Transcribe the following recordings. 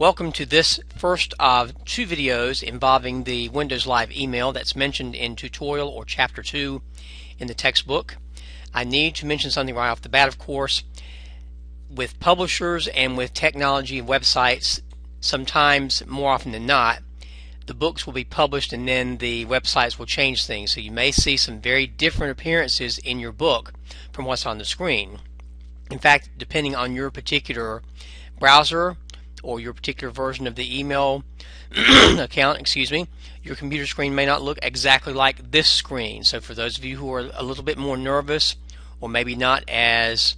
Welcome to this first of two videos involving the Windows Live email that's mentioned in tutorial or chapter 2 in the textbook. I need to mention something right off the bat, of course. With publishers and with technology websites, sometimes more often than not, the books will be published and then the websites will change things. So you may see some very different appearances in your book from what's on the screen. In fact, depending on your particular browser or your particular version of the email account, your computer screen may not look exactly like this screen. So for those of you who are a little bit more nervous or maybe not as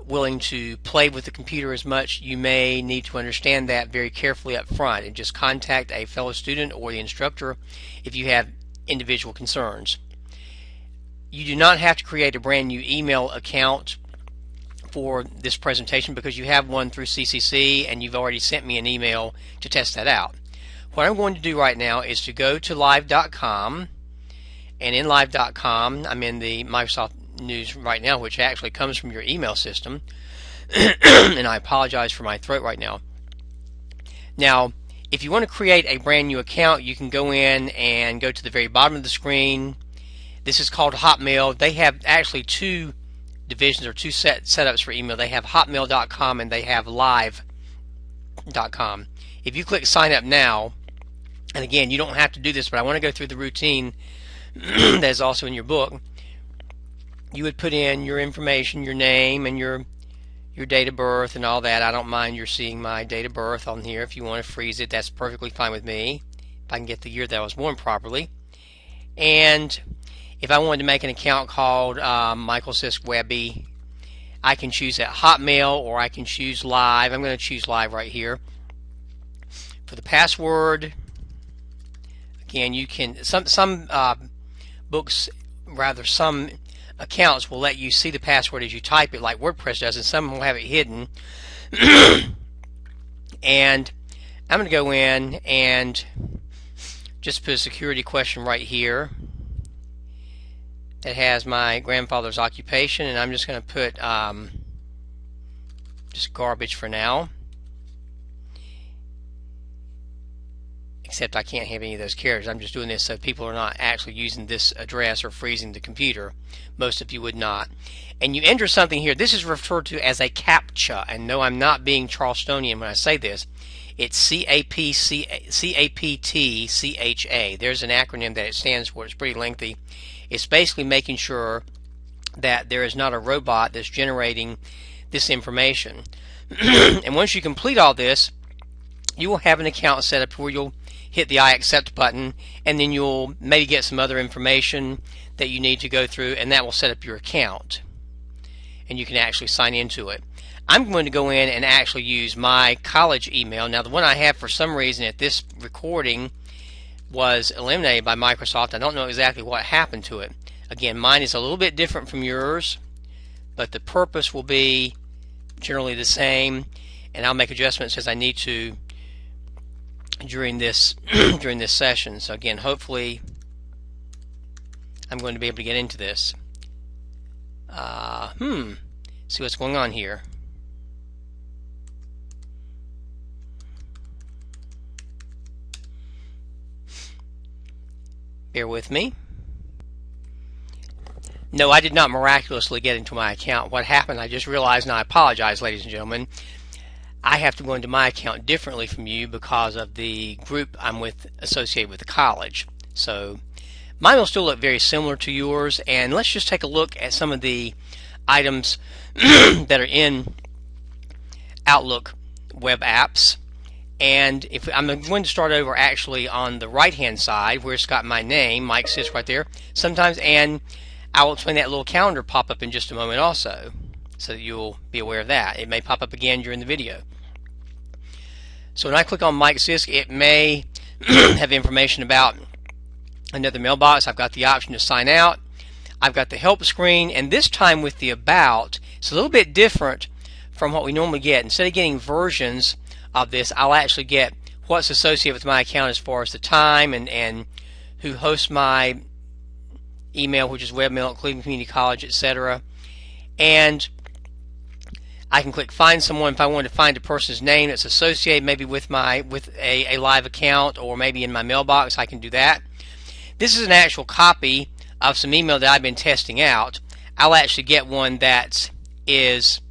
willing to play with the computer as much, you may need to understand that very carefully up front and just contact a fellow student or the instructor if you have individual concerns. You do not have to create a brand new email account for this presentation because you have one through CCC and you've already sent me an email to test that out. What I'm going to do right now is to go to live.com, and in live.com I'm in the Microsoft News right now, which actually comes from your email system. And I apologize for my throat right now. Now, if you want to create a brand new account, you can go in and go to the very bottom of the screen. This is called Hotmail. They have actually two divisions or two setups for email. They have hotmail.com and they have live.com. If you click sign up now, and again, you don't have to do this, but I want to go through the routine that is also in your book. You would put in your information, your name, and your date of birth and all that. I don't mind your seeing my date of birth on here. If you want to freeze it, that's perfectly fine with me, if I can get the year that I was born properly. And if I wanted to make an account called Michael Sisk Webby, I can choose at Hotmail or I can choose Live. I'm going to choose Live right here. For the password, again, you can some accounts will let you see the password as you type it, like WordPress does, and some will have it hidden. And I'm going to go in and just put a security question right here that has my grandfather's occupation, and I'm just going to put just garbage for now, except I can't have any of those characters. I'm just doing this so people are not actually using this address or freezing the computer. Most of you would not. And you enter something here. This is referred to as a CAPTCHA, and no, I'm not being Charlestonian when I say this. It's C-A-P-T-C-H-A. There's an acronym that it stands for. It's pretty lengthy. It's basically making sure that there is not a robot that's generating this information. And once you complete all this, you will have an account set up where you'll hit the I accept button, and then you'll maybe get some other information that you need to go through, and that will set up your account. And you can actually sign into it. I'm going to go in and actually use my college email. Now, the one I have, for some reason at this recording, was eliminated by Microsoft. I don't know exactly what happened to it. Again, mine is a little bit different from yours, but the purpose will be generally the same, and I'll make adjustments as I need to during this session. So again, hopefully I'm going to be able to get into this. See what's going on here. Bear with me. No, I did not miraculously get into my account. What happened, I just realized, and I apologize, ladies and gentlemen, I have to go into my account differently from you because of the group I'm with associated with the college. So mine will still look very similar to yours, and let's just take a look at some of the items that are in Outlook web apps. And if I'm going to start over actually on the right hand side where it's got my name, Mike Sisk, right there sometimes, and I will explain that little calendar pop up in just a moment also, so that you'll be aware of that. It may pop up again during the video. So when I click on Mike Sisk, it may have information about another mailbox. I've got the option to sign out. I've got the help screen, and this time with the about, it's a little bit different from what we normally get. Instead of getting versions of this, I'll actually get what's associated with my account as far as the time and who hosts my email, which is webmail at Cleveland Community College, etc. And I can click find someone if I want to find a person's name that's associated maybe with a live account, or maybe in my mailbox. I can do that. This is an actual copy of some email that I've been testing out. I'll actually get one that is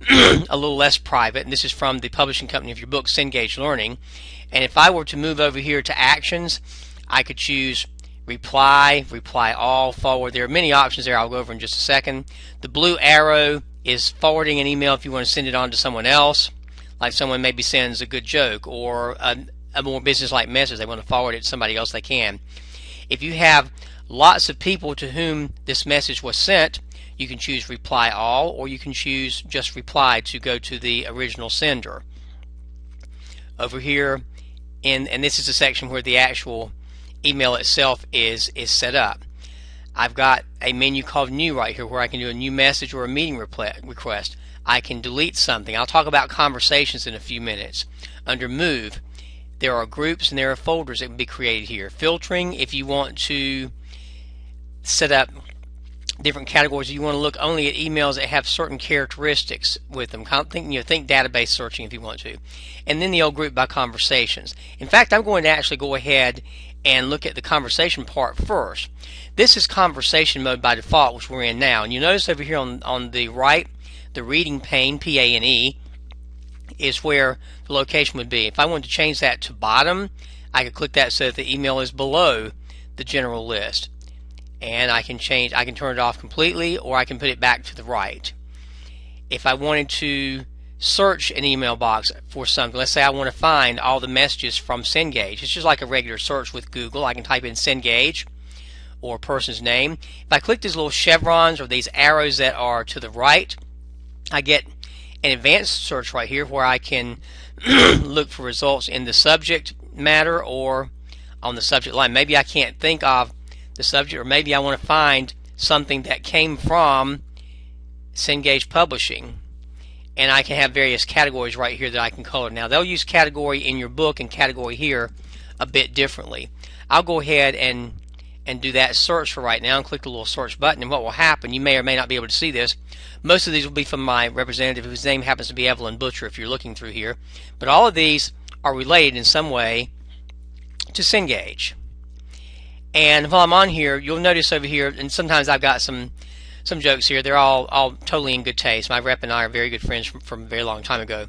a little less private, and this is from the publishing company of your book, Cengage Learning. And if I were to move over here to actions, I could choose reply, reply all, forward. There are many options there. I'll go over in just a second. The blue arrow is forwarding an email if you want to send it on to someone else, like someone maybe sends a good joke or a more business-like message. They want to forward it to somebody else, they can. If you have lots of people to whom this message was sent, you can choose reply all, or you can choose just reply to go to the original sender. Over here, and this is the section where the actual email itself is set up. I've got a menu called New right here where I can do a new message or a meeting request. I can delete something. I'll talk about conversations in a few minutes. Under Move, there are groups and there are folders that can be created here. Filtering, if you want to set up different categories. You want to look only at emails that have certain characteristics with them. Think database searching if you want to. And then the old group by conversations. In fact, I'm going to actually go ahead and look at the conversation part first. This is conversation mode by default, which we're in now. And you notice over here on the right, the reading pane, P-A-N-E, is where the location would be. If I wanted to change that to bottom, I could click that so that the email is below the general list. And I can turn it off completely, or I can put it back to the right. If I wanted to search an email box for something, let's say I want to find all the messages from Cengage. It's just like a regular search with Google. I can type in Cengage or a person's name. If I click these little chevrons or these arrows that are to the right, I get an advanced search right here where I can look for results in the subject matter or on the subject line. Maybe I can't think of the subject, or maybe I want to find something that came from Cengage Publishing, and I can have various categories right here that I can color. Now they'll use category in your book and category here a bit differently. I'll go ahead and do that search for right now and click the little search button, and what will happen, you may or may not be able to see this, most of these will be from my representative whose name happens to be Evelyn Butcher if you're looking through here, but all of these are related in some way to Cengage. And while I'm on here, you'll notice over here, and sometimes I've got some jokes here. They're all totally in good taste. My rep and I are very good friends from a very long time ago.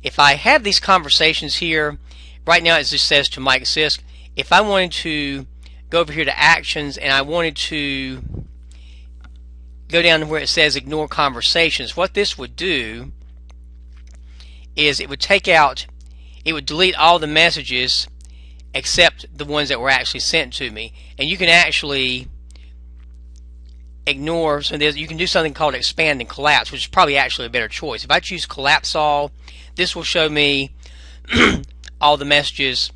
If I have these conversations here, right now it just says to Mike Sisk. If I wanted to go over here to Actions and I wanted to go down to where it says Ignore Conversations, what this would do is it would delete all the messages except the ones that were actually sent to me. And you can actually ignore, so you can do something called expand and collapse, which is probably actually a better choice. If I choose collapse all, this will show me all the messages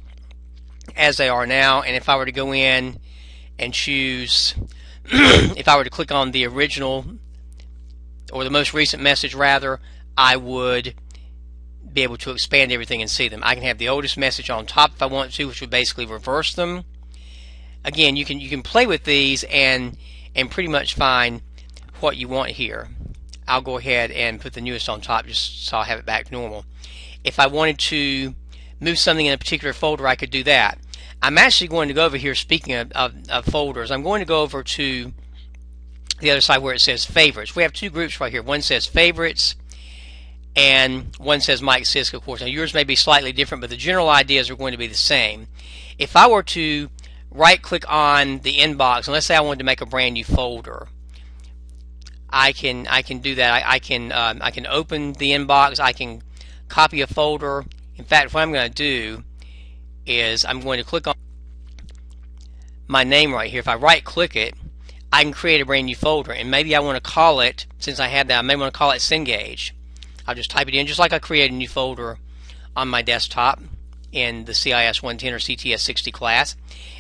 as they are now. And if I were to go in and choose, if I were to click on the original or the most recent message rather, I would be able to expand everything and see them. I can have the oldest message on top if I want to, which would basically reverse them. Again, you can play with these and pretty much find what you want here. I'll go ahead and put the newest on top just so I'll have it back to normal. If I wanted to move something in a particular folder, I could do that. I'm actually going to go over here, speaking of folders, I'm going to go over to the other side where it says favorites. We have two groups right here. One says favorites and one says Mike Sisk, of course. Now yours may be slightly different, but the general ideas are going to be the same. If I were to right click on the inbox, and let's say I wanted to make a brand new folder, I can do that. I can open the inbox, I can copy a folder. In fact, what I'm going to do is I'm going to click on my name right here. If I right click it, I can create a brand new folder, and maybe I want to call it, since I have that, I may want to call it Cengage. I'll just type it in just like I create a new folder on my desktop in the CIS 110 or CTS 60 class.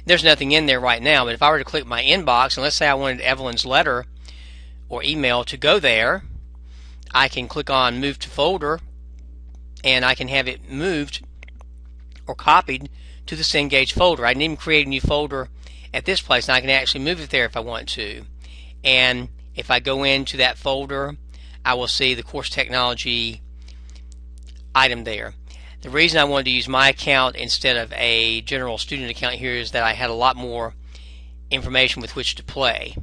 There's nothing in there right now, but if I were to click my inbox, and let's say I wanted Evelyn's letter or email to go there, I can click on Move to Folder, and I can have it moved or copied to the Cengage folder. I can even create a new folder at this place, and I can actually move it there if I want to. And if I go into that folder, I will see the course technology item there. The reason I wanted to use my account instead of a general student account here is that I had a lot more information with which to play.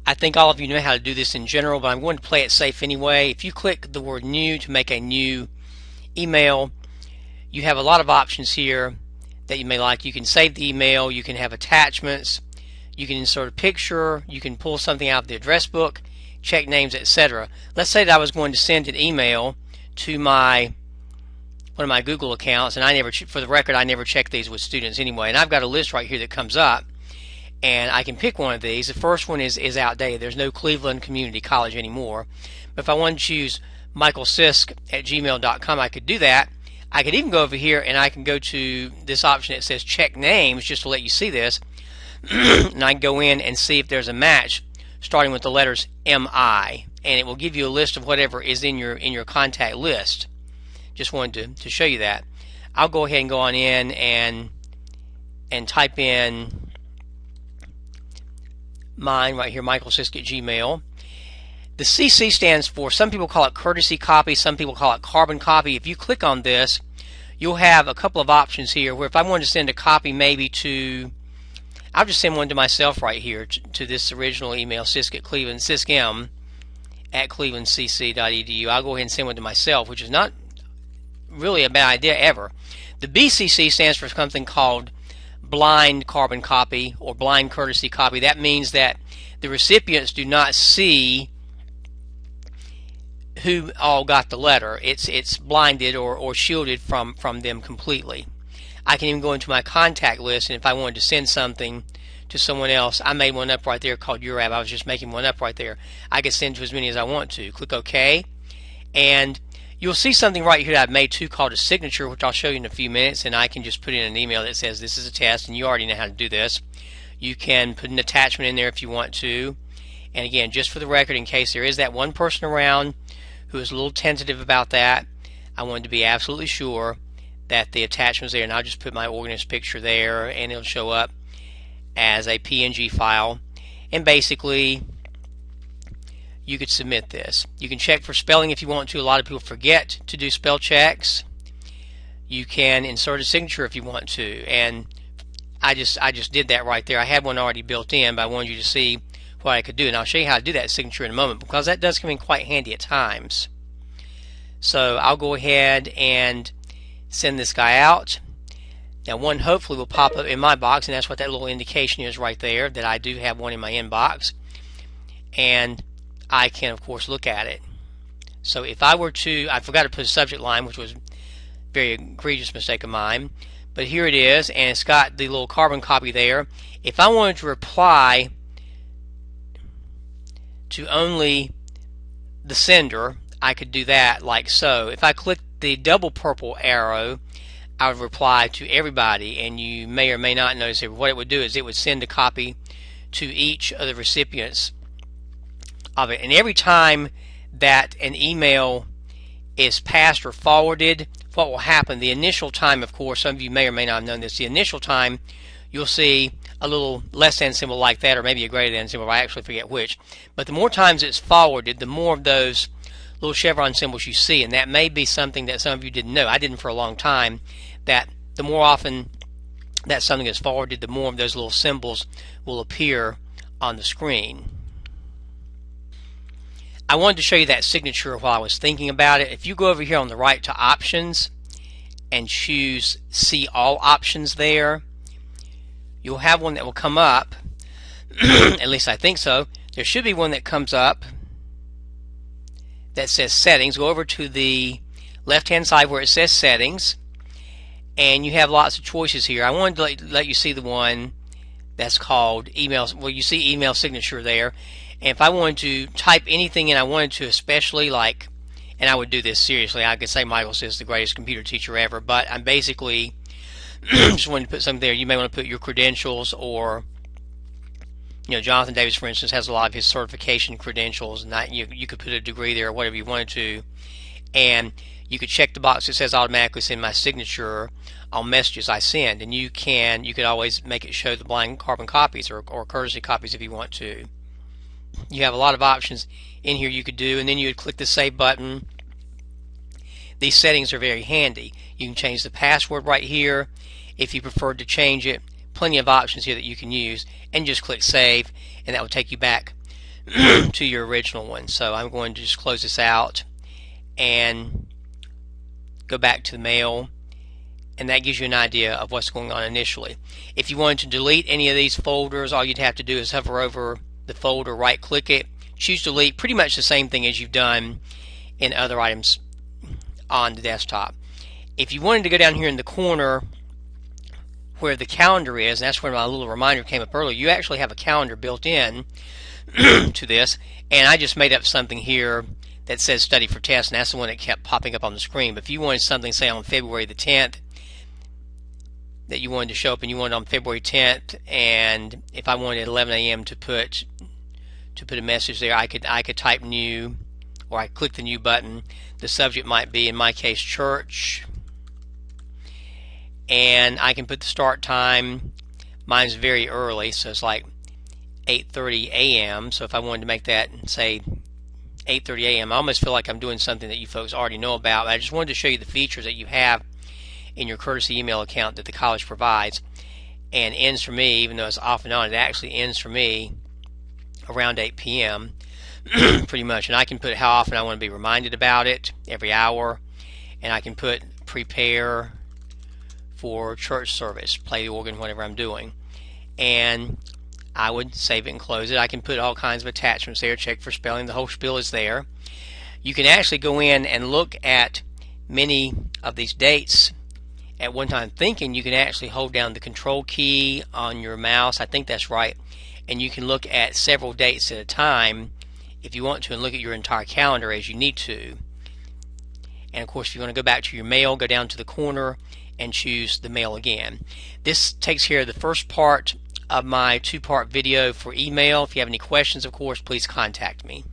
I think all of you know how to do this in general, but I'm going to play it safe anyway. If you click the word new to make a new email, you have a lot of options here that you may like. You can save the email, you can have attachments, you can insert a picture, you can pull something out of the address book, check names, etc. Let's say that I was going to send an email to one of my Google accounts, and for the record, I never check these with students anyway, and I've got a list right here that comes up, and I can pick one of these. The first one is outdated. There's no Cleveland Community College anymore. But if I wanted to choose michaelsisk@gmail.com, I could do that. I could even go over here and I can go to this option that says check names, just to let you see this. And I can go in and see if there's a match starting with the letters MI, and it will give you a list of whatever is in your contact list. Just wanted to show you that. I'll go ahead and go on in and type in mine right here, michaelsisk@gmail. The CC stands for, some people call it courtesy copy, some people call it carbon copy. If you click on this, you'll have a couple of options here where if I wanted to send a copy maybe to, I'll just send one to myself right here to this original email, sisk@clevelandcc.edu. I'll go ahead and send one to myself, which is not really a bad idea ever. The BCC stands for something called blind carbon copy or blind courtesy copy. That means that the recipients do not see who all got the letter. It's blinded or shielded from them completely. I can even go into my contact list, and if I wanted to send something to someone else, I made one up right there called URAB. I was just making one up right there. I could send to as many as I want to. Click OK, and you'll see something right here that I've made too called a signature, which I'll show you in a few minutes, and I can just put in an email that says this is a test, and you already know how to do this. You can put an attachment in there if you want to, and again, just for the record, in case there is that one person around who is a little tentative about that, I wanted to be absolutely sure that the attachment's there, and I'll just put my organist picture there, and it'll show up as a PNG file, and basically you could submit this. You can check for spelling if you want to. A lot of people forget to do spell checks. You can insert a signature if you want to, and I just did that right there. I had one already built in, but I wanted you to see what I could do, and I'll show you how to do that signature in a moment, because that does come in quite handy at times. So I'll go ahead and send this guy out. Now one hopefully will pop up in my box, and that's what that little indication is right there, that I do have one in my inbox, and I can of course look at it. So if I were to, I forgot to put a subject line, which was a very egregious mistake of mine, but here it is, and it's got the little carbon copy there. If I wanted to reply to only the sender, I could do that like so. If I click the double purple arrow, I would reply to everybody, and you may or may not notice it. What it would do is it would send a copy to each of the recipients of it. And every time that an email is passed or forwarded, what will happen, the initial time, of course, some of you may or may not have known this, the initial time you'll see a little less than symbol like that, or maybe a greater than symbol, I actually forget which. But the more times it's forwarded, the more of those little chevron symbols you see, and that may be something that some of you didn't know. I didn't for a long time, that the more often that something is forwarded, the more of those little symbols will appear on the screen. I wanted to show you that signature while I was thinking about it. If you go over here on the right to options and choose see all options there, you'll have one that will come up. At least I think so. There should be one that comes up that says settings. Go over to the left hand side where it says settings, and you have lots of choices here. I wanted to let you see the one that's called email. Well, you see email signature there, and if I wanted to type anything in I wanted to, especially like, and I would do this seriously, I could say Michael is the greatest computer teacher ever, but I'm basically just wanted to put something there. You may want to put your credentials, or Jonathan Davis, for instance, has a lot of his certification credentials, and that you could put a degree there or whatever you wanted to, and you could check the box that says automatically send my signature on messages I send, and you could always make it show the blind carbon copies or courtesy copies if you want to. You have a lot of options in here you could do, and then you would click the save button. These settings are very handy. You can change the password right here if you prefer to change it. Plenty of options here that you can use, and just click save, and that will take you back to your original one. So I'm going to just close this out and go back to the mail, and that gives you an idea of what's going on initially. If you wanted to delete any of these folders, all you'd have to do is hover over the folder, right click it, choose delete, pretty much the same thing as you've done in other items on the desktop. If you wanted to go down here in the corner where the calendar is, and that's where my little reminder came up earlier, you actually have a calendar built in to this, and I just made up something here that says study for test, and that's the one that kept popping up on the screen. But if you wanted something, say on February the 10th, that you wanted to show up, and you wanted on February 10th, and if I wanted at 11 a.m. to put a message there, I could type new, or I click the new button. The subject might be, in my case, church, and I can put the start time. Mine's very early, so it's like 8:30 a.m. So if I wanted to make that, say, 8:30 a.m., I almost feel like I'm doing something that you folks already know about. I just wanted to show you the features that you have in your courtesy email account that the college provides. And ends for me, even though it's off and on, it actually ends for me around 8 p.m. pretty much. And I can put how often I want to be reminded about it, every hour, and I can put prepare for church service, play the organ, whatever I'm doing, and I would save it and close it. I can put all kinds of attachments there, check for spelling, the whole spiel is there. You can actually go in and look at many of these dates at one time thinking. You can actually hold down the control key on your mouse, I think that's right, and you can look at several dates at a time if you want to, and look at your entire calendar as you need to. And of course, if you want to go back to your mail, go down to the corner and choose the mail again. This takes care of the first part of my two-part video for email. If you have any questions, of course, please contact me.